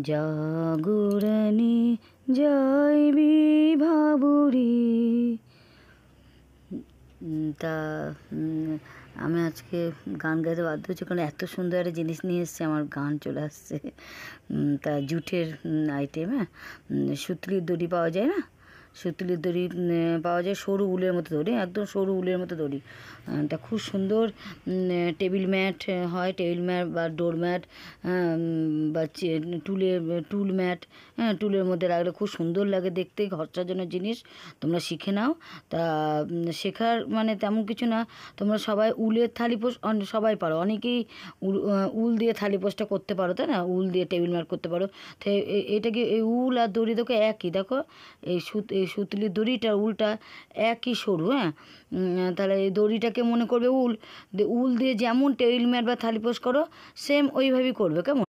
জাগরণী জয় বিভাবরী। তা আমি আজকে গান গাইতে বাধ্য হচ্ছি, কারণ এত সুন্দর একটা জিনিস নিয়ে এসছে, আমার গান চলে আসছে। তা জুটের আইটেম, হ্যাঁ, সুতলির দড়ি পাওয়া যায় না, সুতলির দড়ি পাওয়া যায়, সরু উলের মতো দড়ি, একদম সরু উলের মতো দড়ি। তা খুব সুন্দর টেবিল ম্যাট হয়, টেবিল ম্যাট বা ডোর ম্যাট বা টুল ম্যাট, হ্যাঁ, টুলের মধ্যে রাখলে খুব সুন্দর লাগে দেখতে, ঘর সাজানোর জিনিস। তোমরা শিখে নাও। তা শেখার মানে তেমন কিছু না, তোমরা সবাই উলের থালিপোষ সবাই পারো, অনেকেই উল দিয়ে থালিপোষটা করতে পারো, তাই না, উল দিয়ে টেবিল ম্যাট করতে পারো। তো এটা কি এই উল আর দড়ি দেখো একই, দেখো এই সুতলির দড়িটা উলটা একই সরু, হ্যাঁ। তাহলে এই দড়িটাকে মনে করবে উল দিয়ে যেমন টেবিল ম্যাট বা থালিপোষ করো, সেম ওইভাবেই করবে, কেমন।